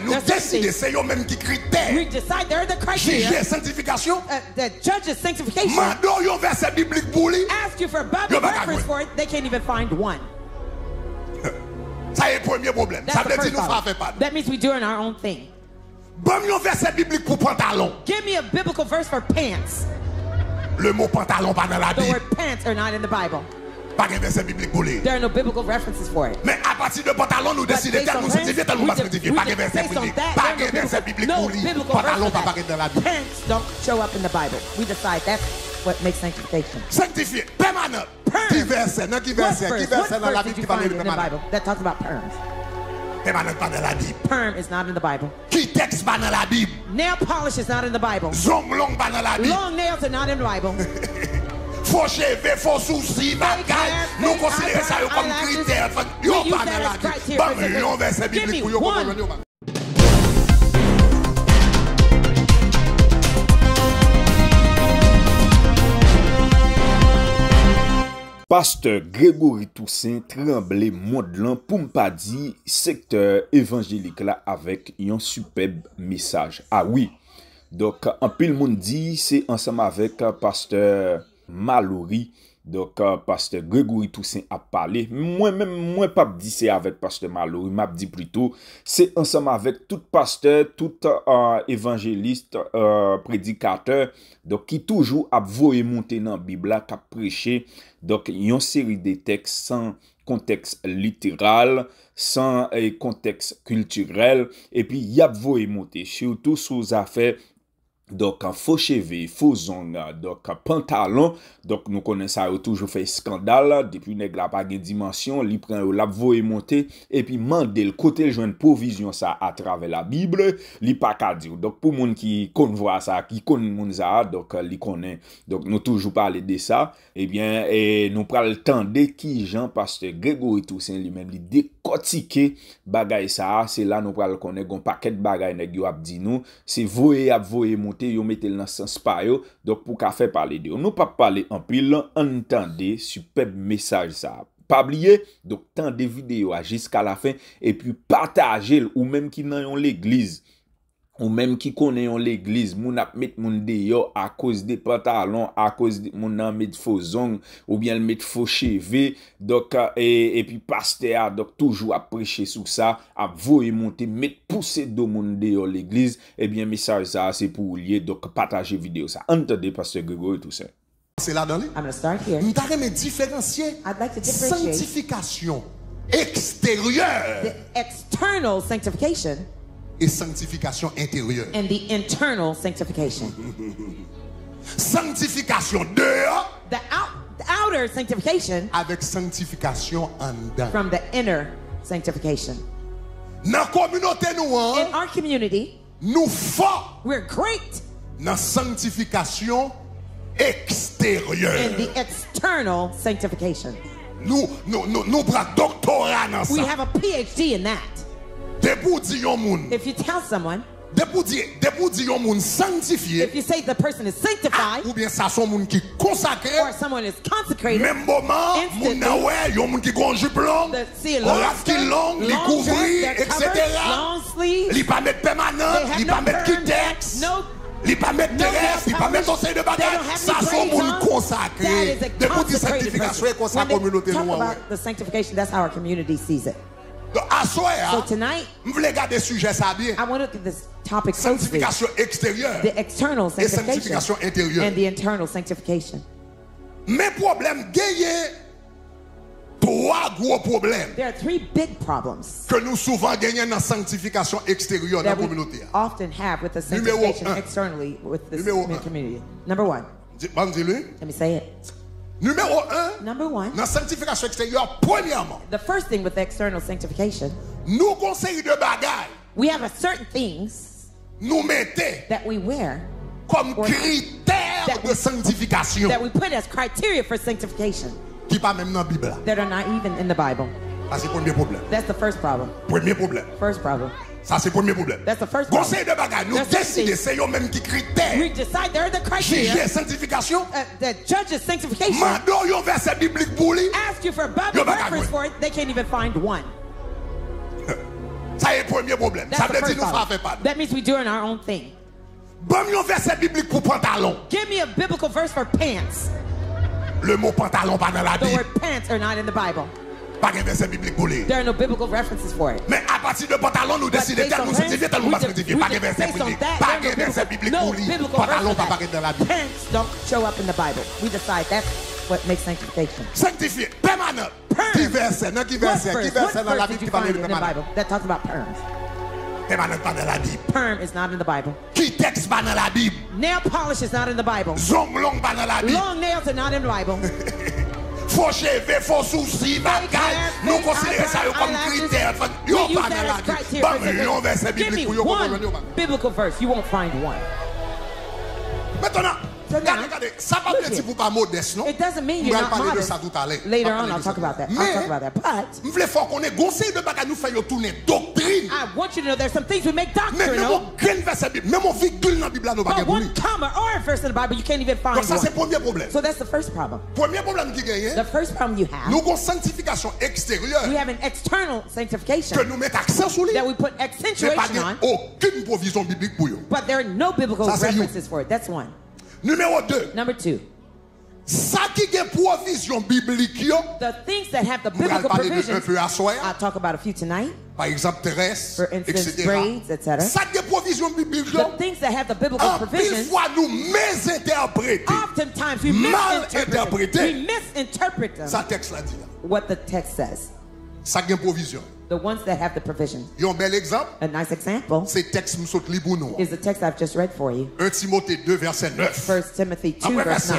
bagages, nous décidons, c'est eux même qui critères. We decide they're the criteria. Juger sanctification. The judge's sanctification. Mando yon verset biblique pour lui. Ask you for a Bible reference for it, they can't even find one. Ça est le premier problème. Ça veut dire nous faisons pas. That means we doing our own thing. Bon, yon verset biblique pour pantalon. Give me a biblical verse for pants. Le mot pantalon pas dans la The Bible. word pants are not in the Bible. Pas de verset biblique pour lui. There are no biblical references for it. Mais à partir de pantalon, nous décidons tellement sanctifier, tellement pas sanctifier. Pas de verset biblique. Pas de verset biblique pour lui. Pantalon pas paraître dans la Bible. Pants don't show up in the Bible. We decide that's what makes sanctification. Sanctifié, permanent. Qui verset? Non, qui verset? Qui verset dans la Bible qui parle de permanent? That talks about perms. Permanent pas dans la Bible. Perm is not in the Bible. Qui texte pas dans la Bible? Nail polish is not in the Bible. Zong long pas dans la Bible. Long nails are not in the Bible. Faux cheveux, faux sourcils, bagaille. Nous considérons ça comme critère. Yo pas dans la Bible. Bon, yon verset biblique pour yo comprendre. Pasteur Grégory Toussaint Tremblay Modelan pour m'pas di secteur évangélique là avec un superbe message. Ah oui. Donc en pile monde dit c'est ensemble avec pasteur Mallory. Donc pasteur Grégory Toussaint a parlé. Moi pas dit c'est avec pasteur Mallory, m'a dit plutôt c'est ensemble avec tout pasteur, tout évangéliste, prédicateur donc qui toujours a voyer monter dans Bible là qui prêcher donc une série de textes sans contexte littéral, sans contexte culturel et puis y a voyer monter surtout sous affaires donc faux cheveux, faux ongles, donc pantalon, donc nous connaissons ça toujours fait scandale depuis nèg la pas de dimension, li prend la voye monter et puis mandel côté joindre provision ça à travers la Bible, li pas ka dire. Donc pour moun qui connaît voir ça, qui connaît moun ça, donc li connaît. Donc nous toujours parler de ça, eh bien nous pral tande qui Jean pasteur Grégory Toussaint lui-même li décortiquer bagay ça, c'est là nous pral connaître gon paquet de bagay nèg yo ap di nous, c'est voye monter yo mette dans sens pa yo donc pour qu'a faire parler de nous pas parler en pile entendez superbe message ça pas oublier donc tant de vidéos jusqu'à la fin et puis partager ou même qui dans l'église ou même qui connaît l'église moun ap met moun dehors à cause des pantalons à cause de moun nan met faux ongles ou bien le met faux cheveux donc et puis pasteur donc toujours à prêcher sur ça à voyer monter mettre pousser de moun dehors l'église et bien message ça c'est pour lier donc partager vidéo ça entendez pasteur Grégory Toussaint. C'est là dans les. I'm going to start here. Nous t'arrêter différencier I'd like to differentiate sanctification extérieure the external sanctification et sanctification intérieure. and the internal sanctification. Sanctification dehors The outer sanctification avec sanctification en dedans. from the inner sanctification. Dans la communauté nous In our community, nous fort we're great dans sanctification extérieure. in the external sanctification. Nous prenons doctorat dans We ça. have a PhD in that. Debout dit yon moun. If you tell someone, Debout dit yon moun sanctifié. if you say the person is sanctified Ou bien ça son moun qui consacré. or someone is consecrated, Même moment, moun na ouais, yon moun qui gon jupe long, the see on raf qui long, li long couvri, dress, they're etc. covered, long sleeves, Li pa met they permanent, have li no pa met perm, kitex, no li pa met no terrestre, li pa met polish, conseil de they don't bagage. have Ça any son grades moun on. consacré. That is a Debout dit consecrated sanctification et person. comme ça When they communauté talk nous ouais. about the sanctification, that's how our community sees it. Donc à soir, So tonight, m'vle garder sujet ça bien. I want to look at this topic closely. Sanctification extérieure The external et sanctification sanctification intérieure. and the internal sanctification. Mais problème gagné trois gros problèmes There are three big problems que nous souvent gagnons dans la sanctification extérieure dans that la we communauté. often have with the Numéro sanctification un. externally with this Numéro un. community. Number one, Dis-le. let me say it. Numéro 1, Number one, dans la sanctification extérieure, premièrement, the first thing with the external sanctification, nous conseillons de bagailles, we have a certain things nous mettons that we wear comme Or- critère that de we- sanctification that we put as criteria for sanctification qui pas même dans la Bible. that are not even in the Bible. Ça c'est le premier problème. That's the first problem. Premier problème. First problem. Ça c'est le premier problème. That's the first problem. Conseil de bagailles, nous That's the décidons, thing. c'est eux même qui critère. We decide they're the Juger criteria. sanctification. The judge's sanctification. Mando yon verset biblique pour lui. Ask you for a Bible Yo, back reference away. for it, they can't even find one. Ça est le premier problème. That's Ça the veut dire first nous problem. faisons pas. That means we're doing our own thing. Bon, un verset biblique pour pantalon. Give me a biblical verse for pants. Le mot pantalon pas dans la The Bible. word pants are not in the Bible. Pas de verset biblique pour lui. There are no biblical references for it. Mais à partir de pantalon, nous décidons based tel on nous pants, sanctifier, tel nous pas we sanctifier. we Pas de verset based on biblique. that, Pas there de are verset biblique no pour lui. biblical Pantalon verse pas for paraître dans la that. Bible. Pants don't show up in the Bible. We decide that's what makes sanctification. Sanctifié, permanent. Perm. Qui verset? Non, qui verset? Qui verset dans la did Bible you qui parle find de in the permanent? Bible that talks about perms? Permanent pas dans la Bible. Perm is not in the Bible. Qui texte pas dans la Bible? Nail polish is not in the Bible. Zong long pas dans la Bible. Long nails are not in the Bible. Faux cheveux, faux sourcils, bagaille. Nous considérons ça comme critère. Yo We use pas dans that la as Bible. criteria for Bon, un verset sanctification. Give me biblique pour yo one comprendre. biblical verse. You won't find one. Maintenant, So now, regardez, ça va look pas dire here. pour pas modeste, non? It doesn't mean On you're va not parler de modest. ça tout à l'heure. Later On va on, parler I'll de talk ça. about that. Mais, I'll talk about that. But je voulais faire qu'on ait conseil de bagages nous faire tourner doctrine. I want you to know there's some things we make Mais même doctrinal. aucun verset biblique, même un virgule dans la Bible, nous pas But pour lui. one comma or a verse in the Bible, you can't even find Donc ça c'est le one. premier problème. So that's the first problem. Premier problème qui gagne, The first problem you have, nous avons sanctification extérieure we have an external sanctification que nous mettons accent sur lui. that we put C'est pas accentuation dire on, aucune provision biblique pour eux. but there are no biblical Ça, c'est you. references for it. That's one. Numéro 2, Number two, ça qui est provision biblique, yo, the things that have the nous allons biblical parler de un provisions, peu à soir, I'll talk about a few tonight. par exemple terrestre, For instance, etc. braids, etc. Ça qui est provision biblique, yo, The things that have the biblical en pile provisions, fois nous mésinterpréter. oftentimes we Mal misinterpret interprété. them. We misinterpret them. Ça texte là dit là. What the text says. Ça qui est provision. The ones that have the provisions. Il y a un bel exemple, A nice example c'est texte nous saute libre nous. is the text I've just read for you. 1 Timothée 2 verset 9. 1 Timothy 2 Après verse 9.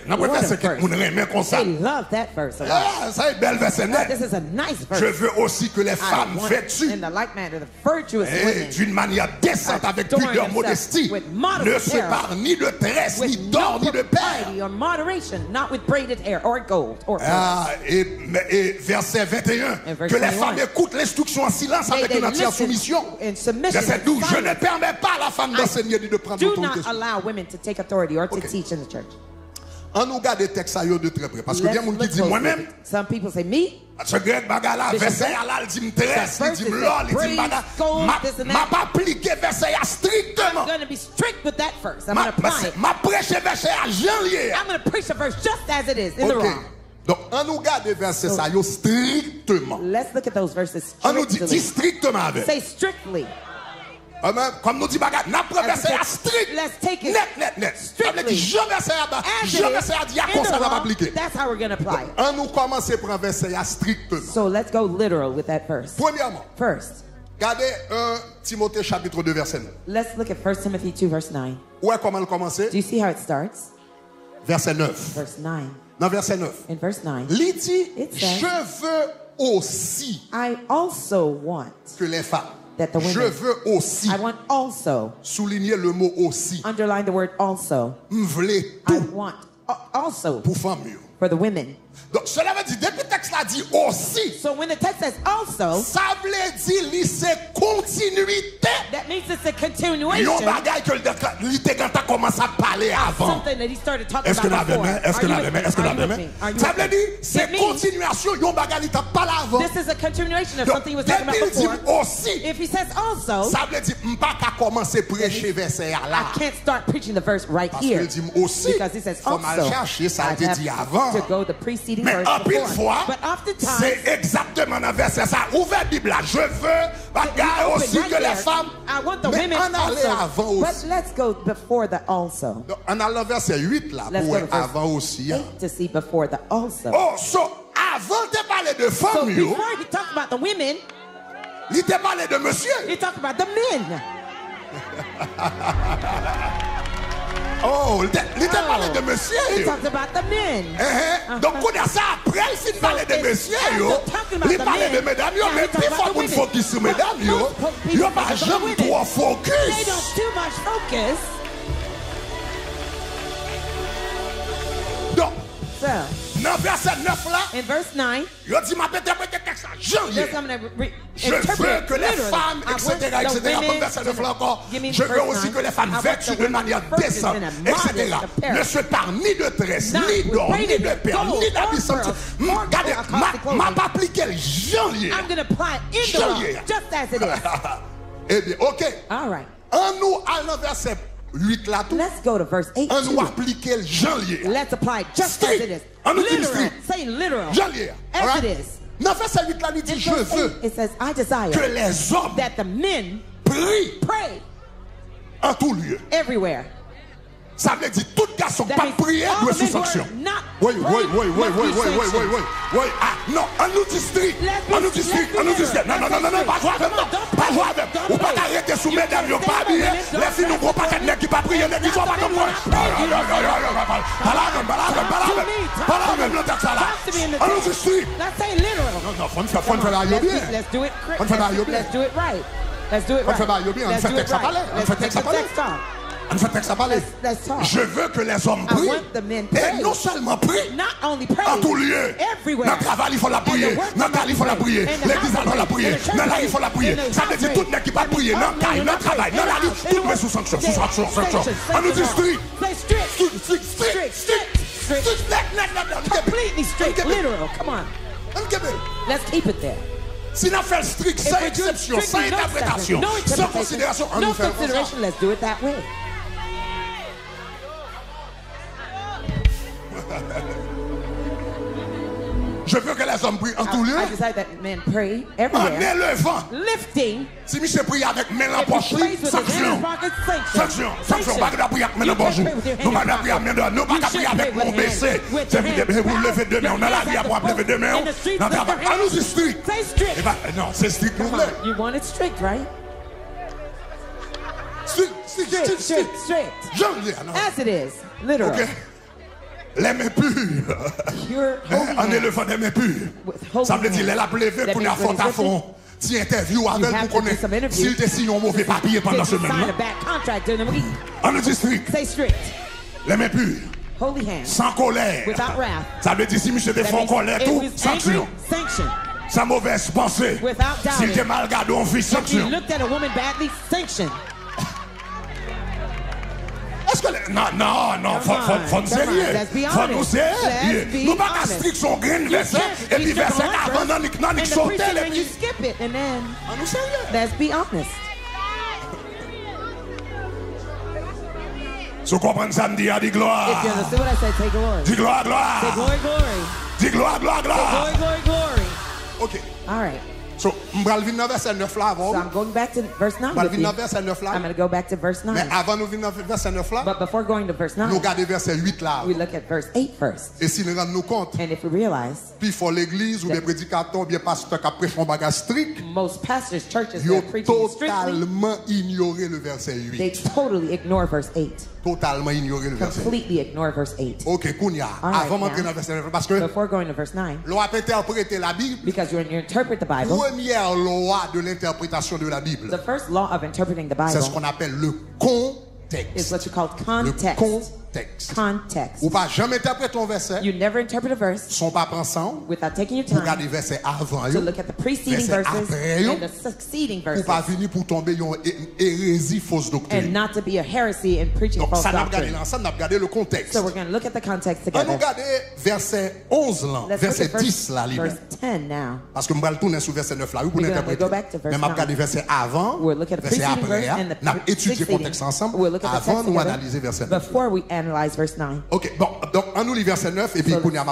après What a verset que verse. nous remet comme ça. They love that verse a lot. Ah, ça est bel verset 9. This is a nice Je verse. veux aussi que les I femmes want vêtues in the like manner the virtuous et women d'une manière décente avec adorn pudeur, themselves modestie, with modest ne apparel, séparent ni de tresse, ni with d'or, no ni de perles. propriety or moderation, not with braided hair or gold or pearls. Ah, et verset 21, And verse que les 21. femmes écoutent l'instruction en silence avec They une entière listen soumission. in submission Verset and 12, je ne silence. permets pas à la femme d'enseigner ni de prendre Do l'autorité. not allow women to take authority or to Okay. teach in the church. On nous garde les textes à eux de très près. Parce que il y a Let's des gens qui look disent closely. moi-même, Some people say me. ce grec bagala, Bishop verset Greg, à là, il dit me tresse, il verse dit is me that lol, il dit me braids, baga. gold, this and that. M'a pas appliqué verset à I'm strictement. going to be strict with that verse. I'm going to apply it. M'a prêché verset à Jean lié. I'm going to preach the verse just as it is in the Ok. wrong. Donc, on nous garde les versets ça yo strictement. Let's look at those verses On nous dit strictly. strictement avec. Say strictly. Comme nous dit bagarre, n'a pas verset à strict. Let's take it Net. Ça veut dire strictly. Jean verset à bas. As Jean it verset à is dire in comme the ça va wrong, appliquer. that's how we're going to apply it. On nous commence par un verset à strictement. So let's go literal with that verse. Premièrement, First, regardez 1 Timothée chapitre 2 verset 9. let's look at 1 Timothy 2 verse 9. Ouais, comment le commencer? Do you see how it starts? Verset 9. Verse 9. Dans verset 9. In verse 9, Il dit, It says- je veux aussi I also want que les femmes. that the women, Je veux aussi. I want also, Souligner le mot aussi. underline the word also. M'vle I tout want also pour femmes. yo. for the women. Donc, cela veut dire, depuis le texte là dit aussi, So when the text says also, ça veut dire, li c'est continuité. that means it's a Yon continuation bagay que l'ité quand t'as commencé à parler avant. something that he started talking Est-ce que about la before. demain? Est-ce que Are la you with demain? me? Est-ce que Are la you with demain? me? Are you Ça with veut me? dire, c'est It means continuation. Yon bagay li t'a parlé avant. this is a continuation of Donc, something he was talking depuis about il dit before. aussi, If he says also, ça veut dire, m'pas qu'à commencer prêcher verset là. I can't start preaching the verse right Parce here. qu'il dit aussi, Because he says faut mal also. chercher, ça a I été have dit avant. to go the preceding Mais verse en pile before. fois, But oftentimes, c'est exactement dans le verset ça. Ouvert Bible là. Je veux bagay open aussi right que les there. femmes. I want the Mais women on allait avant also. aussi. But let's go before the also. Donc, on a le verset 8 là. Let's Pour go to verse avant aussi. hein. 8 to see before the also. Oh, so, avant de parler de So femmes, yo, before he talked about the women, il te parlé de monsieur. he talked about the men. Oh, il te parlé de monsieur. He yo. talked about the men. Donc, on a ça après, il finit de parler de it's monsieur, after yo. talking about Il the parlait de men, mesdames, yo. now he Mais talking plus about fort the pour women. focus sur mesdames, yo. Most people Yo, pas focus on the jamais women. trop They focus. don't too much focus. Donc, So, Dans verset 9 là, In verse 9, il dit m'a interprété texte janvier. there's something that Je veux que les femmes, etc., comme verset 9 là encore, je veux aussi que les femmes vêtues de manière décente, etc., ne se parent ni de tresse, ni d'or, ni de perles, ni d'habits sensibles. Regardez, m'a pas appliqué le janvier. I'm going to apply it in the law, just as it is. Eh bien, ok. All right. En nous, allons verset 8 là tout. Let's go to verse 8. En nous appliquer le janvier. Let's apply it just as it is. Literal. Say literal. Janvier. As it is. Dans verset 8 là, il dit, je veux It says, I desire que les hommes that the men prient pray en tout lieu. everywhere. Ça veut dire tout garçon That pas means prier all doit the sous men who are sanction. not Oui. Ah, non, on nous district. On nous district. Non, pas jouer avec moi. Pas jouer avec. Ou pas arrêter sous mesdames, ils pas habillés. Les filles nous gros paquet de nègres qui pas prier, nègres qui sont pas comme moi. Pas là même le texte là. On nous district. Let's say literal. Non, faut faire la bien. Let's do it On fait la bien. Let's do it right. Let's do it On fait la right. bien. On Let's fait do texte it à parler. right. On Let's fait take texte à the parler. text on. On fait texte à parler. Let's talk. Je veux que les hommes I prient. want the men pray. Et non seulement prient. Not only pray. En tout lieu. Everywhere. Dans le travail, il faut la prier. Dans le travail, il faut la prier. L'église, il faut la prier. Dans la rue, il faut la prier. Ça veut dire tout le monde qui va prier. Dans le travail, dans le travail, dans la rue, tout le monde sous sanction. Sous sanction. On nous dit strict. Completely strict. Literal. Come on. Let's keep it there. Si on fait strict, sans exception, sans interprétation, sans considération, on nous fait comme ça. Let's do it that way. Je veux que les hommes prient en tout lieu. I desire that men pray En everywhere. élevant. Lifting. Si Michel prie avec main en If he poche, prays with his hand sanction. in pocket, Sanction. Sanction. Pas de prier avec main en poche. Nous pas de prier avec main en poche. Nous pas de prier avec mon PC. C'est vous levez deux mains. On a la vie à pouvoir lever deux mains. Dans ta part. Ah, nous c'est strict. Say strict. Non, c'est strict. Come on. You want it strict, right? Strict. As it is. Literal. Ok. Les mains pures. Pure holy En élevant des mains pures. Ça veut dire, elle a levé pour la faute à fond. Si interview avec vous connaissez, s'il te signe un mauvais papier pendant ce même on le dit strict. Say strict. Les mains pures. Holy hands. Sans colère. Without wrath. Ça veut dire, si monsieur te fait en colère, tout, sanction. Sanction. Sans mauvaise pensée. Without S'il te doubting. mal gardé, on vit If you sanction. looked at a woman badly, sanction. Est-ce que non, faut sérieux. Faut nous sérieux. Nous pas qu'à strict son grain verset et puis verset avant non And the sauter preaching, les then you puis. skip it, and then Nous sérieux. let's be honest. Si vous comprenez ça, me dit gloire. If you understand what I say, take glory. Dis gloire, Say gloire. glory, glory. Dis gloire, gloire, Say gloire. glory, glory. Ok. All right. So, m'bral vin dans verset 9 là avant. So I'm going back to verse 9 M'bral with vin you. dans verset 9 là. I'm going to go back to verse 9. Mais avant nous venir dans verset 9 là, But before going to verse nous 9, regardons verset 8 là. we look at verse 8 first. Et si nous rendons compte, And if we realize puis faut l'église ou bien prédicateur ou bien pasteur qui prêche un bagage strict, most pastors, churches ils that ont are preaching strictly, totalement ignoré le verset they 8. totally ignore verse 8. Totalement ignoré le verset 8. Completely ignore verse 8. Ok, Kounia, All right, avant d'entrer now. dans verset 9, parce que Before going to verse 9, l'on a interprété la Bible, because when you interpret the Bible, première loi de l'interprétation de la Bible, the first law of interpreting the c'est ce Bible qu'on appelle le is contexte. what you call Le context. contexte. Context. Ou pas jamais interpréter un verset, You never interpret a verse son pas pensant, without taking your pour time regarder verset avant, to look at the preceding verset verses après, and the succeeding ou pas verses, venir pour tomber dans une hérésie fausse and doctrine. not to be a heresy in preaching Donc false ça n'a pas regardé doctrine. l'ensemble, n'a pas regardé le contexte. So we're going to look at the context On nous together. regarde verset 11 là, Let's look verset at 10 là, verse lui-même. 10 now. Parce que je vais retourner sur verset 9 là, oui, pour We're gonna l'interpréter. go back to verse Mais je vais 9. regarder verset avant, We'll look at the verset preceding après, verse and the on a étudié le succeeding. contexte ensemble, We'll look at the avant text nous together analyser verset 9. before we analyze verse 9. Ok, bon, donc on nous lit verset 9 et puis So qu'on y a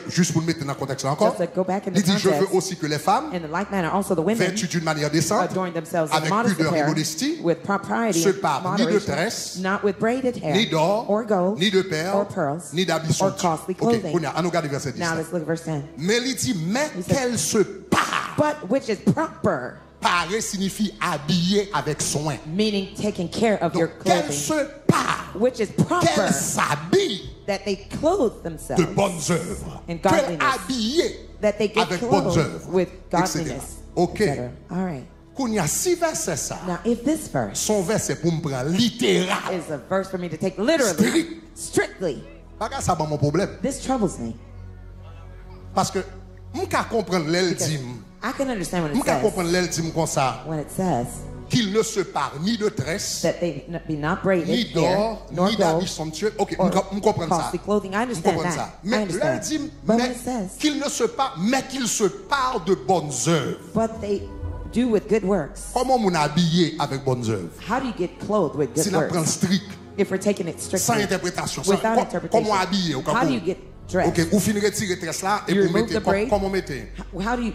juste pour le mettre dans le contexte là encore. Just to go back in the Il dit, je veux context. aussi que les femmes, In the like manner, also the women vêtues d'une manière décente, adorn themselves in avec modest pudeur et apparel, modestie, with propriety se and parent ni de moderation, tresse, not with braided hair, ni d'or, or gold, ni de perles, or pearls, ni d'habits or somptueux. costly Ok, clothing. on y a, on nous regarde verset 10. Now là. let's look at verse 10. Mais il dit, mais qu'elle se pare. But which is proper, Parer signifie habiller avec soin. meaning taking care of your Donc, qu'elle clothing, se pare, which is proper, qu'elle s'habille that they clothe de themselves, bonnes œuvres, And qu'elle godliness. habille that they get avec bonnes clothed œuvres, with etc. godliness, Ok. etc. All right. Qu'on y a 6 versets ça. Now, if this verse Son verset pour me prendre littéral. is a verse for me to take literally, Strict. strictly, Ça pas mon problème. This troubles me. Parce que je peux comprendre l'eldim. I can understand what Je it peux says. comprendre l'eldim comme ça. When it says Qu'il ne se parle ni de tresse, that they be not braided ni hair, d'or, nor ni d'habits gold, somptueux. Ok, or je comprends ça. costly clothing. I Je understand comprends that. ça. I Mais understand. l'eldim, But when it says, qu'il ne se parle, mais qu'il se parle de bonnes œuvres. but they do with good works. Comment on habillé avec bonnes œuvres? How do you get clothed with good Si on prend works? strict, If we're taking it sans strictly, interprétation, without interpretation, comment habiller? how do you get dressed? Ok, vous finissez retirer tresse là et You vous remove mettez the braid. comment mettez? How do you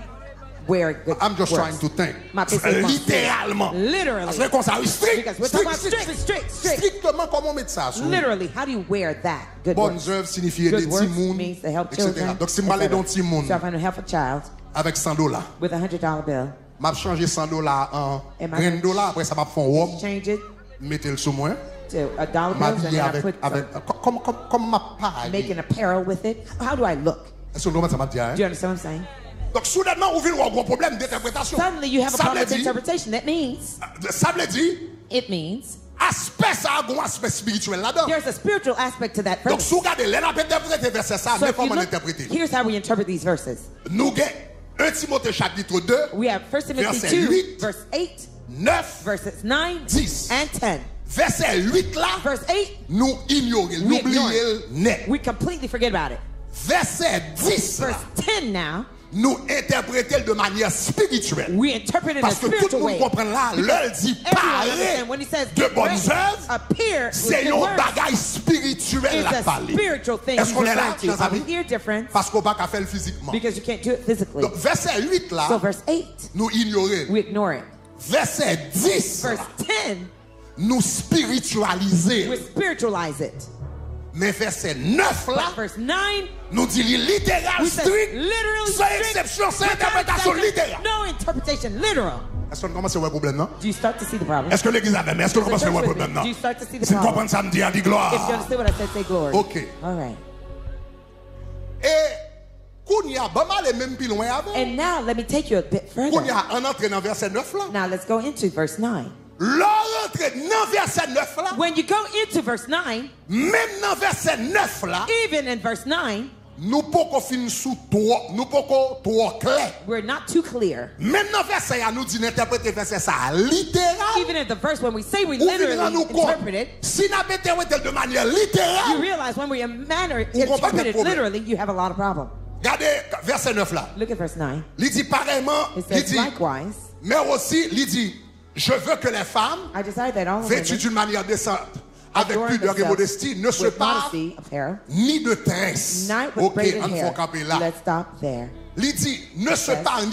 wear good I'm just works? trying to think. Ma PC Littéralement. Literally. Parce que comme ça, oui, strict. Because we're talking about strict. Strictement, comment mettre ça? Sur Literally, how do you wear that? Good bonnes works. œuvres signifie Good des works timouns, means to help etc. children. Donc si je parle d'un timoun So if I'm to help a child avec $100, with $100 bill, m'a changé $100 en Am I $30, après ça m'a fait un wop, change it mettez le sous moi, to $1 bills, and m'habiller then I put comme ma paille. make an apparel with it. How do I look? Est-ce que vous comprenez ça m'a dit? Do you understand what I'm saying? Donc soudainement, vous venez avoir un gros problème d'interprétation. Suddenly you have a Ça problem veut with dire, interpretation. That means, ça veut dire, it means aspect ça a un aspect spirituel là-dedans. there's a spiritual aspect to that Donc verse. si vous regardez, l'un a interprété verset ça, So mais if you comment look, l'interpréter? here's how we interpret these verses. Nous avons 1 Timothée chapitre 2, We have 1 Timothy Verset 2, 8, verse 8, 9, verses 9 10. and 10. verset 8 là, Verse 8, nous ignorons, nous oublions net. we completely forget about it. Verset 10 là, Verse 10 now, nous interprétons de manière spirituelle. we interpret it in a Parce que tout le spiritual monde way. comprend là, l'heure dit Everyone understands parler when he says de bonnes dress, œuvres, appear c'est with un good works, bagage spirituel it's à a parler. spiritual thing Est-ce he's qu'on est là, referring to. chers Are we amis? here different? Parce qu'on ne peut pas faire le physiquement. Because you can't do it physically. Donc, verset 8 là, So verse 8, nous ignorons. we ignore it. Verset 10, Verse là, 10, nous spiritualisons. we spiritualize it. Mais verset 9 là, But verse 9, nous dit littéral we say strict, literally sans strict, exception, sans without interprétation exception, littérale. no interpretation, literal. Est-ce qu'on commence à voir le problème, non? Do you start to see the problem? Est-ce que l'église a même? Est-ce qu'on commence à voir le Church with problème, me. non? Do you start to see the Si vous problem? comprenez ça, me dit, If you gloire. understand what I said, say glory. Ok. All right. Et, Kounia, bah, mal même plus loin avant. And now let me take you a bit further. Kounia, on entre dans verset 9 là. Now let's go into verse 9. L'on entre dans verset 9 là. When you go into verse 9, Même dans verset 9 là, even in verse 9, nous pouvons finir sous toi, nous pouvons trop clair. we're not too clear. Même dans verset, nous dit d'interpréter verset ça littéral. Even in the verse, when we say we Ou venez literally nous compte. interpret it, Si nous avons interprété de manière you littérale, realize when we comprend interpret le it problème. literally, you have a lot of problem. regardez verset 9 là. Look at verse 9. Il dit pareillement, It il says, dit, likewise, mais aussi, il dit, je veux que les femmes, I desire that all vêtues women d'une manière décente, avec adorn pudeur et themselves modestie, ne se with parlent modesty of hair, ni de tresse. not with Ok, braided on faut hair. camper là. Let's stop there. Il dit, ne se Yes. parle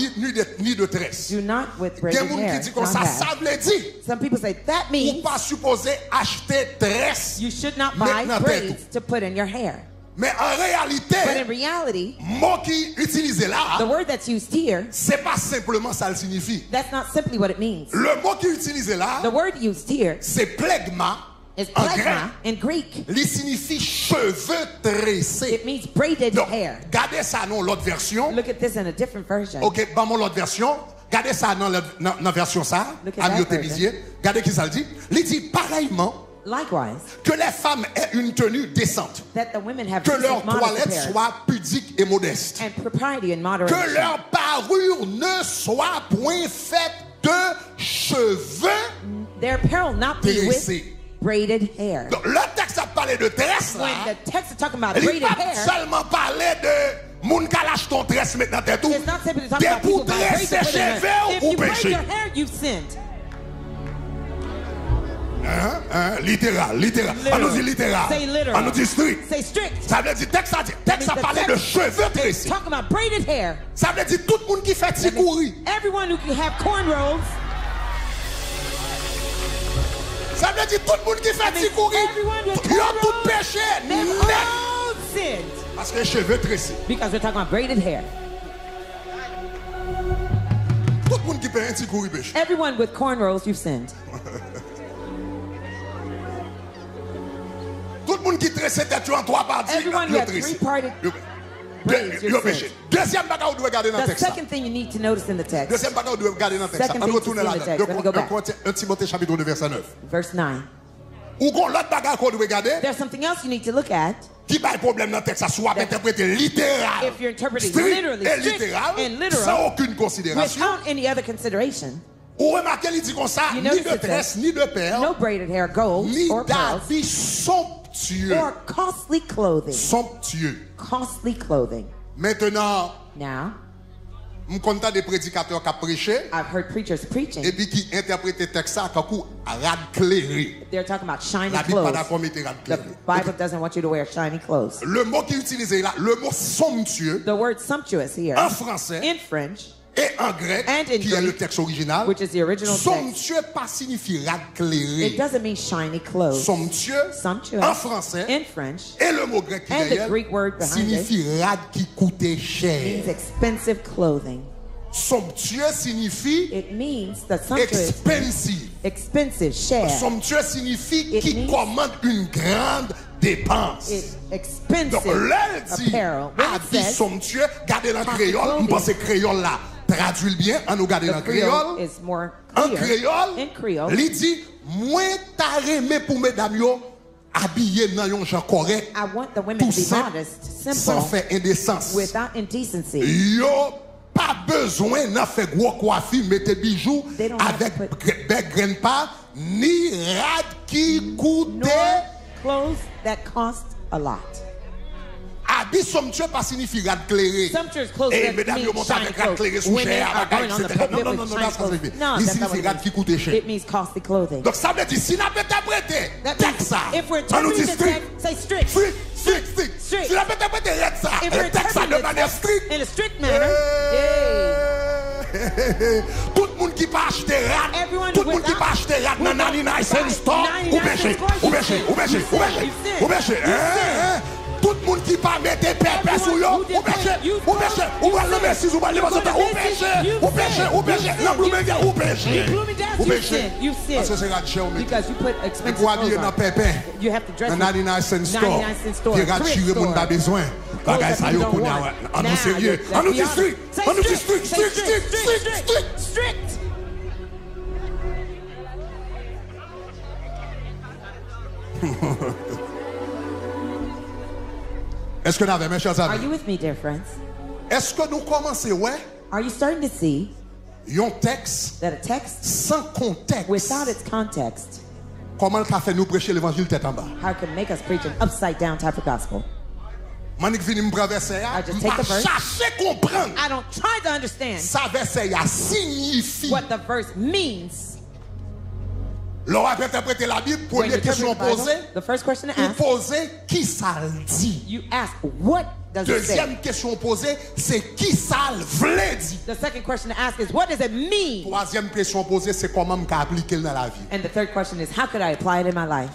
ni de tresse. Do not with Il y a braided des gens hair. qui disent comme not ça, have. ça veut dire, Some people say that ou means pas supposé acheter tresse. you should not Mettre buy dans tête. braids to put in your hair. Mais en But in réalité, reality, mot qui utilisé the là, word that's used here, c'est pas simplement ça le signifie. that's not simply what it means. Le mot qui utilisé là, The word used here c'est plegma is en grec. plegma in Greek. Il signifie cheveux tressés. It means braided Donc, hair. gardez ça dans l'autre version. Look at this in a different version. Ok, dans mon l'autre version. Gardez ça dans la version ça. Look at that Amiotémisier. Gardez qui ça le dit. Il dit pareillement Likewise, que les femmes aient une tenue décente. that the women have Que decent, leur modest toilette appearance soit pudique et modeste. and propriety and Que moderation. leur parure ne soit point faite de cheveux. Their apparel not be Tressés. with braided hair. Donc, le texte a parlé de tresse là. When the text is talking about Il braided n'a pas hair, seulement parlé de moun ka lâche ton tresse maintenant t'es tout. it's not simply talking T'es about people pour buying braids tresser to put in cheveux their. If ou you braid péché. your hair, you've sinned. Littéral. On nous dit littéral. Say literal. On nous dit strict. Say strict. Ça veut dire, texte a the parlé de text cheveux It's tressés. talking about braided hair. Ça veut dire tout le monde qui fait That means ticouri. everyone who can have cornrows. Ça veut dire tout le monde qui fait means ticouri. everyone with Ils ont tout cornrows, péché. They've Net. all sinned. Parce que cheveux tressés. Because we're talking about braided hair. Tout le monde qui fait un ticouri péché. Everyone with cornrows, you've sinned. Tout le monde qui tresse tête en trois parties. Everyone who Yo has tressé. three-parted braids, Yo you've péché. sinned. Deuxième bagage, vous devez regarder dans le The texte. second thing you need to notice in the text, Deuxième bagage, vous devez regarder dans le texte. Second On thing retourne to see in the text. Let me go back. là-dedans. 1 Timothée chapitre 2 verset 9. verse 9. Ou qu'on l'autre bagage qu'on doit regarder. There's something else you need to look at. qui a un problème dans le texte, ça soit interprété littéral, if you're interpreting strict literally, et strict littéral, and literal, sans aucune considération. without any other consideration. Ou remarquez, il dit comme ça, You ni notice de it tresse, says, ni de perles, no braided hair, gold, ni or pearls, d'habits somptueux. or costly clothing. Somptueux. Costly clothing. Maintenant, Now, je compte des prédicateurs qui ont prêché I've heard preachers preaching. et puis qui interprètent le texte ça comme rad clairé. They're talking about shiny La Bible clothes. pas d'accord mettre rad The clairé. Bible doesn't want you to wear shiny clothes. Le mot qui est utilisé là, le mot somptueux, The word sumptuous here, en français in French, et en grec, and in qui est le Greek, texte original, which is the original text, somptueux pas signifie rad it clairé. doesn't mean shiny clothes. Somptueux, Sumptuous, en français, in French, et le mot grec qui and est the derrière, Greek word behind it, signifie rad qui coûtait cher. means expensive clothing. Somptueux signifie It means the sumptuous, expensive. expensive, cher. Somptueux signifie It qui means- commande une grande dépense. It's expensive Donc, l'elle dit apparel. When it habit says somptueux, gardez dans le costly créole, clothing, vous pensez créole là, traduit bien, on nous garde dans the le Creole créole. is more En clear. créole, In Creole, il dit, moins t'as aimé pour mesdames yo, habillé dans un genre correct, I want the women tout to be simple, modest, sans simple, faire indécence. without indecency. Yo, pas besoin d'en faire gros coiffure, mettez bijoux They don't have avec to put- bec graine pas, ni rad qui coûte. Nor clothes that cost a lot. Habit somptueux pas signifie rad clairé. Sumptuous clothes Et that mesdames, mean yo montent shiny avec rad clairé clothes. sous Women chair, are going on the etc. pulpit Non, with non, shiny ça clothes. signifie. No, Il that's not what signifie it rad qui coûte cher. means. It means costly clothing. Donc ça veut dire, si n'a pas interprété That texte ça, means if we're on nous dit interpreting the strict, text, say strict. strict, strict, strict. Strict. Si n'a pas interprété ça, If we're le texte ça de interpreting the manière text stricte, in a strict manner, yay. tout le monde qui pas acheter rad, Everyone tout le monde qui without- pas acheter rad dans without 99 cent buy store, 99 ou péché, cent store, ou you péché, sin. ou péché, You ou sin. péché, You sin. ou péché, You sin. tout le monde qui pas mettre pépé sous yo, Everyone who ou did péché, that, you ou péché, ou va le messi, ou va le You messi, go to ou Macy's, péché, you ou péché, sin. ou péché, You non, sin. Bloomingdale, You ou péché, In Bloomingdale's, ou you péché. sin. You sin. Parce que c'est rad cher, mais Because you put et expensive pour habiller clothes dans on. pépé, You have to dress dans with 99 cent store, 99 cent store, qui rad thrift chire moun store. da besoin. Bagay Clothes ça that yo you don't konya, want. en Now, nous sérieux, let's en nous be dit honest. strict, Say en nous dit strict, strict, say strict, strict, strict, strict. strict. Est-ce que nous avons, mes chers Are amis, you with me, dear friends? est-ce que nous commençons, ouais, Are you starting to see un texte that a text sans contexte, without its context, comment ça fait nous prêcher l'évangile tête en bas? how it can make us preach an upside down type of gospel? Manik vini me prend verset, I just take the verse. chercher comprendre. I don't try to understand Ça verset signifie. what the verse means. L'on va interpréter la Bible, When you première question interpret the Bible, posée, the first question to pour ask, poser qui ça le dit. you ask, what does it say? Deuxième question posée, c'est qui ça le voulait dire. The second question to ask is, what does it mean? Troisième question posée, c'est comment me appliquer dans la vie. And the third question is, how could I apply it in my life?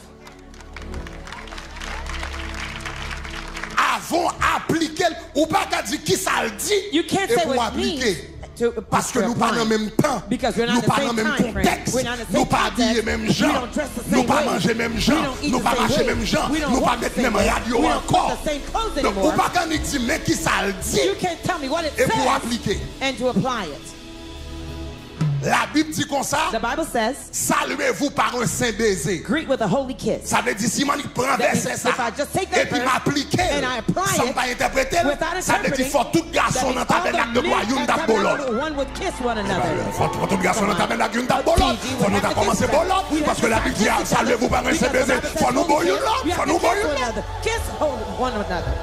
Avant appliquer, ou pas qu'à dire qui ça le dit, You can't et say pour what it means appliquer. to, Parce que nous pas dans le même temps, Because we're not nous in the pas same dans le même time frame. contexte, We're not in the nous same pas habiller context. même We gens, don't dress the nous same pas way. manger même We gens, don't eat nous the pas same marcher way. même gens, We don't nous pas walk mettre the même same way. radio We don't put encore. the same clothes Donc anymore. ou pas qu'en dire mais qui ça le dit You can't tell me what it et pour says appliquer. and to apply it. La Bible dit comme ça, The Bible says, saluez-vous par un saint baiser. greet with a holy kiss. Ça veut dire si moi je prends That verset means ça if I just take that et puis verse m'appliquer and I apply sans it pas interpréter, without ça veut dire interpreting, faut tout that garçon means dans all tabernacle de the men royaume at d'Abolon. tabernacle, one would kiss one another. Faut tout garçon dans tabernacle d'Abolon. TG, Faut we nous have to commencer kiss bolon them. We parce have que to la Bible dit kiss each saluez-vous par un other. saint Because the baiser. Bible says, Faut nous holy boyer kiss. là, We have faut to nous kiss boyer one là. another. Kiss one another.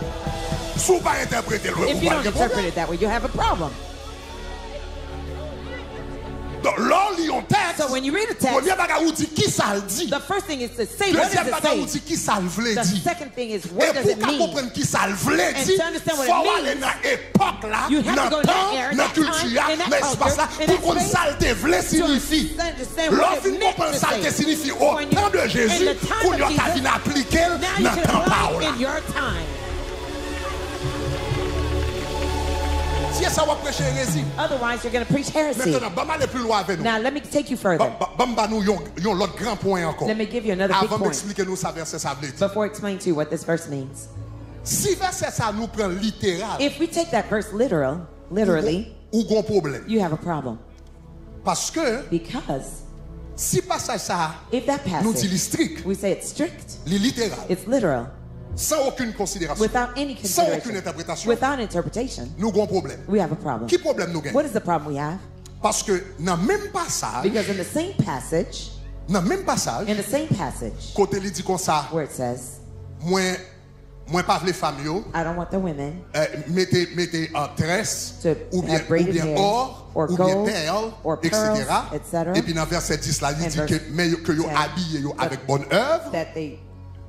Si vous pas interpréter le If you don't interpret it that way, you have a problem. Donc là, lit un texte. So when you read a text, Premier bagage ou dit qui ça le dit. the first thing is to say, what Deuxième does bagage ou it say? dit qui ça le voulait The dire. second thing is, Et what does pour it qu'à mean? comprendre qui ça le voulait And dire, to understand what it faut means, aller dans l'époque là, you have dans to go le in that temps, era, dans that la culture, time, in that dans l'espace là, culture, in pour that qu'on space, saleté voulait signifie. to understand what L'offre it meant comprendre to saleté say. signifie au When you- temps de Jésus, in the time qu'on of y a Jesus, venu appliquer Now you dans can le temps apply par it là. in your time. Si ça va prêcher hérésie. Otherwise, you're going to preach heresy. Maintenant, bon aller plus loin avec nous. Now, let me take you further. Bamba nous yon l'autre grand point encore. Let me give you another big Avant point d'expliquer nous ça verset ça veut dire. before I explain to you what this verse means. Si verset ça nous prend littéral, If we take that verse literally, ou gon problème. you have a problem. Parce que Because si passage ça if that nous dit passage, strict, we say it's strict, littéral. it's literal. sans aucune considération, without any sans aucune consideration, interprétation, without interpretation, nous avons un problème. we have a problem. Qui problème nous gagnons? What is the problem we have? Parce que dans le même passage, Because in the same passage, côté il dit comme ça, where it says, moi pas les femmes yo, I don't want the women mettez en tresse to ou bien have braided hair, or or ou bien gold, perle, or etc. pearls, etc. Et puis dans verset 10 là, il And dit verse que yo 10, habillé yo avec bonne œuvre. that they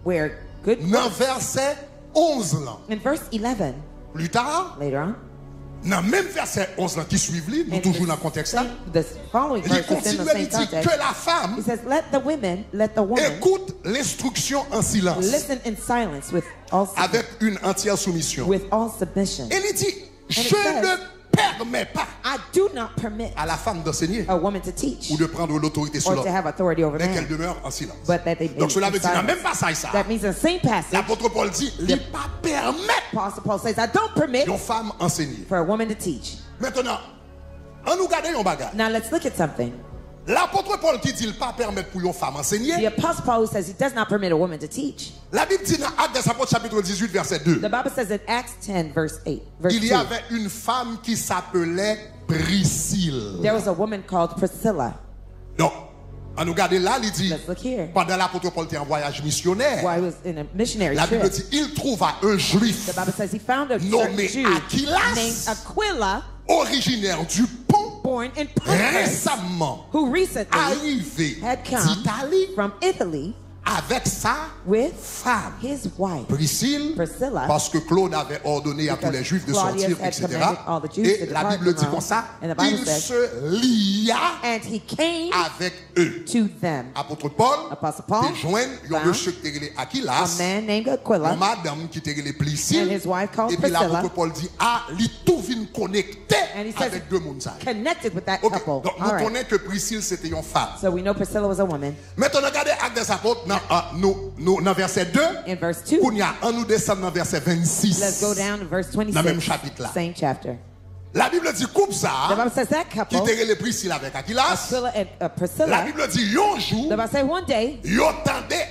wear good Dans clothes. verset 11 là, In verse 11, plus tard, later on, dans même verset 11 là qui suivent lui, nous in toujours dans le contexte là, the following il verse is in continue the à same dire context. que la femme He says, let the woman écoute l'instruction en silence listen in silence with all avec une entière soumission. submission. Et il dit, it je says, ne permets pas I do not permit à la femme d'enseigner a woman to teach ou de prendre l'autorité sur or to l'homme, have authority over mais qu'elle man, demeure en silence. but that they Donc cela in veut dire, dans silence. même passage ça, That means in the same passage, l'apôtre Paul dit, il ne pas permettre Apostle Paul says, I don't permit une femme enseigner. for a woman to teach. Maintenant, on nous garde un bagage. Now let's look at something. L'apôtre Paul qui dit, il ne pas permettre pour une femme The enseigner. Apostle Paul says he does not permit a woman to teach. La Bible dit dans Actes des Apôtres chapitre 18 verset 2. The Bible says in Acts 10 verse 8, verse Il y 2, avait une femme qui s'appelait Priscille. there was a woman called Priscilla. Donc, on nous garde là, il dit, Let's look here. pendant l'apôtre Paul était en voyage missionnaire, While he was in a missionary la Bible trip, dit, il trouva un juif the Bible says he found a nommé certain Jew Aquilas, named Aquila, originaire du Pont, born in Pontus, récemment who recently arrivé had come d'Italie from Italy avec sa with femme his wife. Priscille, Priscilla, parce que Claude avait ordonné à tous les juifs de Claudius sortir, had etc. commanded all the Jews Et to la depart Bible dit from comme ça, and the Bible il says, se lia and he came avec eux. to them. Apôtre Paul, Apostle Paul te joignent, il y a un found monsieur qui était a Aquilas, man named une Aquila, madame qui était Priscille, and his wife called et puis Priscilla, l'apôtre Paul dit, ah, il tout vient connecté and he says avec deux mondes. connected with that Ok, couple. donc nous All right. connaissons que Priscille c'était une femme. So we know Priscilla was a woman. Maintenant, regardez Actes des Apôtres, dans verset 2, In verse 2, on nous descend dans verset 26. let's go down to verse Dans le même 26, chapitre là. same chapter. La Bible dit, coupe The ça, Bible says that qui couple, était les Priscille avec Aquilas. Aquila and La Priscilla, Bible dit, un jour, the Bible says one day ils entendaient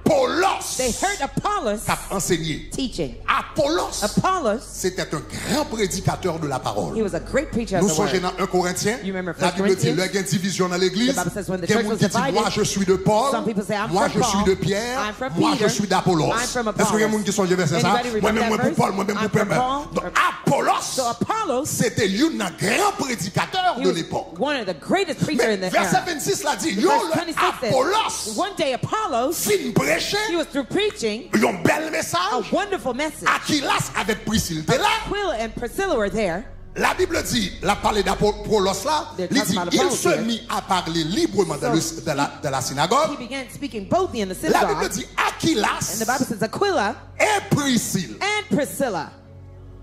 Apollos they heard Apollos qui a enseigné. teaching. Apollos, Apollos, c'était un grand prédicateur de la he parole. was a great preacher of Nous the sommes word. dans 1 Corinthiens. You remember La 1 Bible dit, il y Corinthians? a une division dans l'église. The Bible says when the Il y a church des was gens qui disent, divided, moi je suis de Paul, some people say, I'm moi from je suis Paul, de Pierre, I'm from moi Peter, je suis d'Apollos. I'm from Est-ce qu'il y a des gens qui sont verset ça? Anybody remember Moi-même, moi that pour Paul, verse? moi-même pour I'm from Pierre. Paul. Donc Apollos, So Apollos, c'était un grand prédicateur he de was l'époque. one of the greatest preachers Mais in the verset era. 26 l'a dit, yo Verse le 26 says, Apollos one day Apollos, fin prêcher, he was through preaching un bel a message. wonderful message. Aquilas avec Priscille était là. Aquila and Priscilla were there. La Bible dit, la parlé d'Apollos là, They're il talking dit, about il Apollos se here. mit à parler librement de la He synagogue. began speaking boldly in the La Bible synagogue. dit, And Aquilas the Bible says Aquila et Priscille. and Priscilla.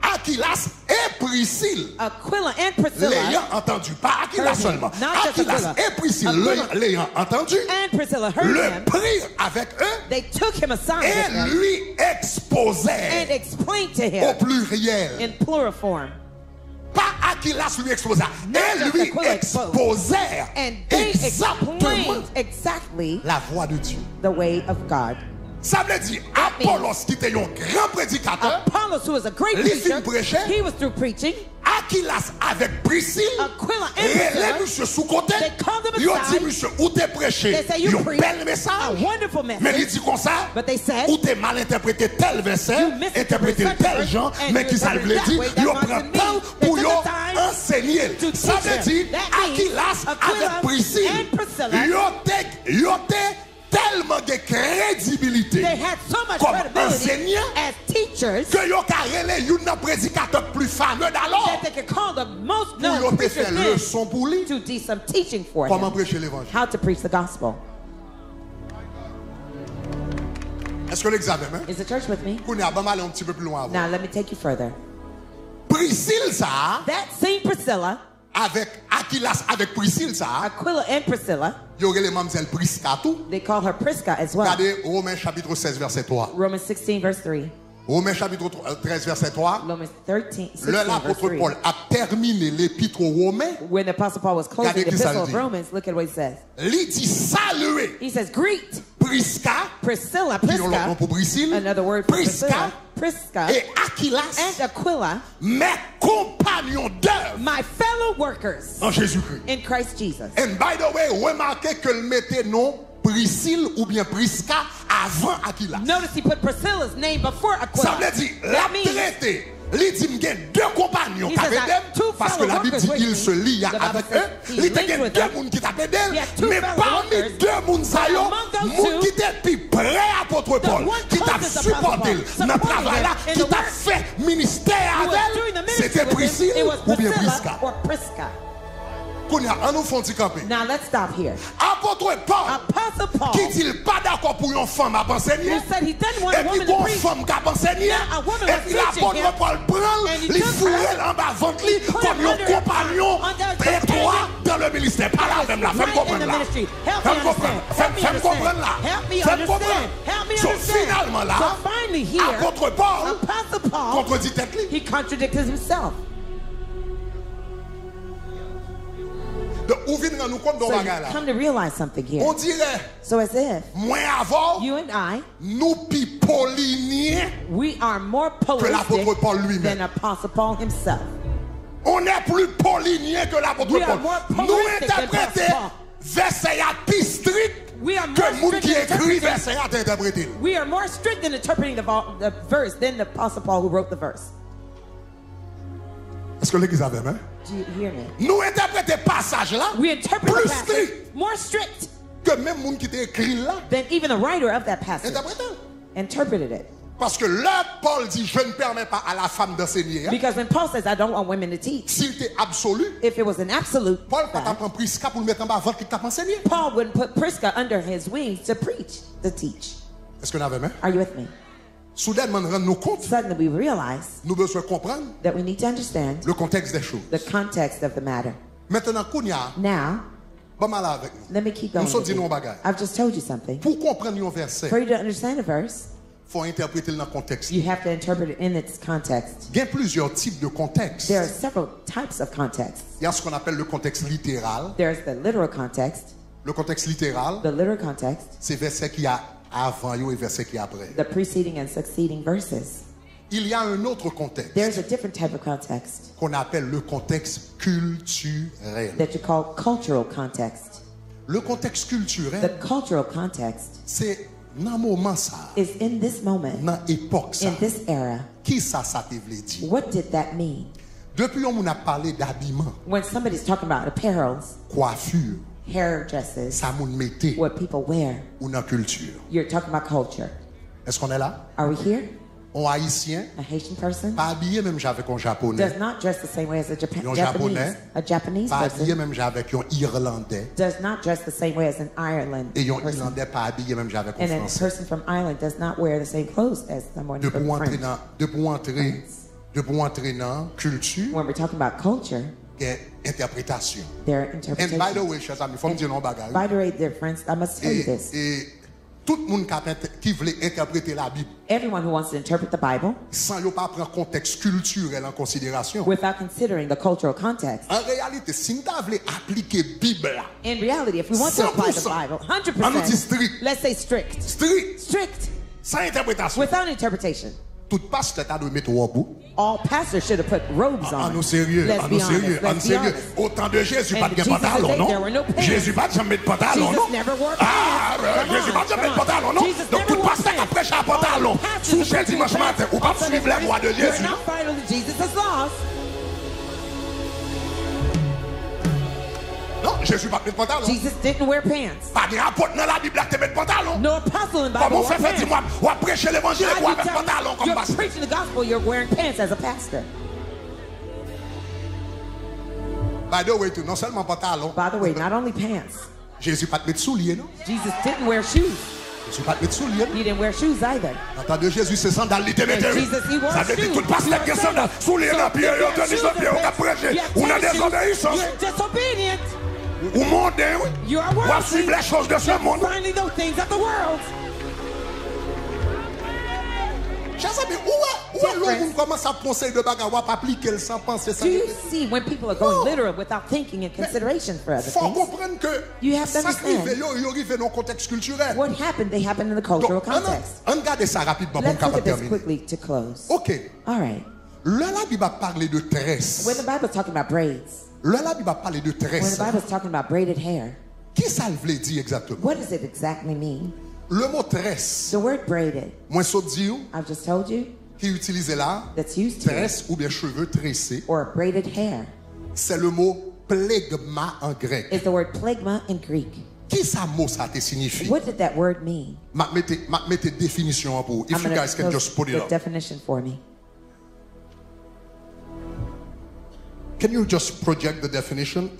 Aquilas et Priscille. Aquila and Priscilla L'ayant entendu, pas Aquilas heard him. seulement. Not just Aquilas Aquila. et Priscille Aquila l'ayant entendu, and Priscilla heard le him. prirent avec eux They took him aside with et them lui and exposèrent explained to au him pluriel. in plural form. Pas Aquilas lui exposa, Not et just lui Aquila exposèrent And they exactement explained exactly la voix de Dieu. the way of God. Ça veut dire That means- Apollos qui était un grand prédicateur, Apollos, who was a great Les filles preacher, prêchaient. he was through preaching. Aquilas avec Priscille, Aquila and relève Priscilla, monsieur sous côté, they called them ils ont aside. dit monsieur où t'es prêché, They say, ils you ont preach bel a message, wonderful mais il message, dit comme ça, but they said, où t'es mal interprété tel verset, you misinterpreted interprété tel verse, genre, and mais you qui ça veut interpreted dire, that way, ils that prennent wasn't temps me. pour They yo took the time enseigner. to Ça teach veut them. dire That means Aquilas Aquila avec Priscille, and Priscilla, yo t'es tellement de crédibilité they had so much comme credibility enseignant as teachers que yo carrelé un prédicateur plus fameux d'alors that they could call the most pour known yo te preacher faire then leçon pour lui to do some teaching for comment him, prêcher l'évangile. how to preach the gospel. Est-ce que l'examen hein? Is the church with me? Qu'on est à aller un petit peu plus loin avant. Now let me take you further. Priscille ça That same Priscilla, avec Aquilas avec Priscille ça, Aquila and Priscilla, il y aurait les mamzelles Prisca tout. they call her Prisca as well. Regardez Romains chapitre 16 verset 3. Romans 16 verse 3. Romains chapitre 13 verset 3. Romans 13, 16 Le verse l'apôtre 3. Paul a terminé l'épître aux Romains. When the Apostle Paul was closing Regardez the qui ça epistle le of dit. Romans, look at what he says. Il dit saluer He says, greet Prisca, Priscilla, qui ont l'autre nom pour Priscille, another word for Prisca, Prisca, et Aquilas, and Aquila, mes compagnons d'œuvre my fellow workers en Jésus-Christ. in Christ Jesus. And by the way, remarquez que le mettait nom Priscille ou bien Prisca avant Aquilas. Notice he put Priscilla's name before Aquila. Ça veut dire, la traité, il dit qu'il y a deux compagnons qui avaient d'elle, parce que la Bible dit qu'il se lie avec eux. Il y a deux personnes qui t'appellent d'elle, mais parmi deux personnes, monde qui était plus près à apôtre Paul, qui t'a supporté dans le travail là, qui t'a fait ministère avec elle, c'était Priscille ou bien Prisca. Now let's stop here. Apôtre Paul, Apostle Paul, qui dit pas d'accord pour une femme à enseigner, who said he didn't want et a puis woman to une preach, femme qui a enseigné, a woman et was puis teaching l'apôtre him, Paul prend, and he les took fourrés her, en bas ventre lui put comme her un under her compagnon under her étroit dans le ministère. Pas la même là, fais-moi right in comprendre the là. ministry. Help me Fais-moi understand. comprendre. Help me Fais-moi comprendre understand. là. Help me Fais-moi understand. comprendre. Help me So, understand. finalement là, So finally here, apôtre Paul Apostle Paul, contredit tête lui. he contradicted himself. Où vient nous compte dans So la you bagarre là? come to realize something here. On dirait, So as if moins avant, you and I, nous pi pauliniens we are more que l'apôtre poetic Paul lui-même. than Apostle Paul himself. On est plus paulinien que l'apôtre We are Paul. more Nous poetic than interprétons Apostle Paul. verset à plus strict We are more que le monde strict qui in écrit interpreting. verset à interpréter. We are more strict in interpreting the verse than the Apostle Paul who wrote the verse. Est-ce que l'église avait même? Do you hear me? Nous interprétons passage là We interpret plus the passage strict more strict que même monde qui t'a écrit là. than even the writer of that passage Interprétant. interpreted it. Parce que là, Paul dit, je ne permets pas à la femme d'enseigner. Hein? Because when Paul says, I don't want women to teach, S'il était absolu, if it was an absolute Paul n'a pas fact, pris Prisca pour le mettre en bas avant qu'il t'a enseigné. Paul wouldn't put Prisca under his wings to preach, to teach. Est-ce qu'on avait même? Are you with me? Soudainement, nous rendons compte, Suddenly we realize nous devons comprendre that we need to understand le contexte des choses. the context of the matter. Maintenant, Kounia, Now, pas mal avec nous. let me keep going. Nous sommes with dit you. non bagaille. I've just told you something. Pour comprendre un verset, For you to understand a verse, il faut interpréter dans le contexte. you have to interpret it in its context. Il y a plusieurs types de contextes. There are several types of contexts. Il y a ce qu'on appelle le contexte littéral. There's the literal context. Le contexte littéral, The literal context, c'est verset qui a avant et verset qui a après. the preceding and succeeding verses. Il y a un autre contexte There's a different type of context qu'on appelle le contexte culturel. that you call cultural context. Le contexte The culturel, cultural context c'est dans le moment ça, is in this moment, dans l'époque ça. in this era. Qui ça te veut dire? What did that mean? Depuis on a parlé d'habillement, When somebody's talking about apparels, coiffure, hair dresses, ça moun mette what people wear, ou dans culture. you're talking about culture. Est-ce qu'on est là? Are we here? Un haïtien, A Haitian person pas habillé même avec un japonais, does not dress the same way as a Yon Japanese. japonais, A Japanese pas habillé person même avec un irlandais, does not dress the same way as an Ireland et un person. irlandais pas habillé même avec un And a français. person from Ireland does not wear the same clothes as someone De from pour entrer France. dans, de pour entrer dans culture, When we're talking about culture, il y a interprétation. there are And by the interpretations. way, chers amis, il faut me dire non bagaille. By the way, dear friends, I must tell you this. Et tout le monde qui veut interpréter la Bible Everyone who wants to interpret the Bible sans ne pas prendre contexte culturel en considération. without considering the cultural context. En réalité, si nous voulons appliquer la Bible, In reality, if we want to apply the 100%. Bible, On nous dit 100%, strict. let's say strict. strict, Strict, sans interprétation, without interpretation. tout pasteur a dû mettre au bout. All pastors should have put robes En on. nous sérieux, Let's en be nous honest. sérieux, en nous Let's be sérieux. honest. Au temps de Jésus, And pas de Jesus' pantalon, day, non? there were no pants. Jésus pas jamais de pantalon, Jesus non? never wore Ah, pants. Come Jésus on, pas jamais de come on. pantalon, non? Jesus Donc never tout wore pasteur qui pants. prêche à pantalon, All pastors sous who chaque preach dimanche in matin, ou pas pants, suivre les lois de you're Jésus. not following Jesus' laws. Non, Jésus pas de pantalon. Jesus didn't wear pants. Pas de rapport dans la Bible qui met pantalon. No apostle in the Bible Comment wore fait pants. dis-moi, ou à prêcher l'évangile How ou you avec tell me pantalon comme you're pasteur? preaching the gospel, you're wearing pants as a pastor. By the way, non seulement pantalon, By the way, not only pants. Jésus pas de mettre souliers, non? Jesus didn't wear shoes. Jésus pas de mettre souliers. He didn't wear shoes either. Dans temps de Jésus, c'est sandales, il te mettait. And Jesus, he wore Ça veut dire shoes. tout pasteur qui a sandales, souliers dans pied, il a tennis dans pied, il a prêché. On a désobéissance. You're disobedient. Ou mondain, oui. You are Ou à worldly. suivre les choses de ce monde. Finally, those things of the world. où est l'homme commence à penser de bagarre, à appliquer le sans penser ça? Do you see when people are going literal without thinking and consideration for other Faut things? comprendre que You have to ça arrive understand dans le contexte culturel. what happened, they happened in the cultural context. On regarde ça rapidement pour Let's look capable at this terminer. quickly to close. OK. All right. Là, la Bible a parlé de tresse. When the Bible's talking about braids, Là, la Bible a parlé de when tresse. the Bible's talking about braided hair, Qui ça veut dire exactement? what does it exactly mean? Le mot tresse, The word braided, moi je dis I've just told you, qui est utilisé là, that's used here, tresse ou bien cheveux tressés, or braided hair, c'est le mot plegma en grec. is the word plegma in Greek. Qui ça mot ça te signifie? What did that word mean? Ma mettez définition pour. If you guys can just put it the up. definition for me. Can you just project the definition?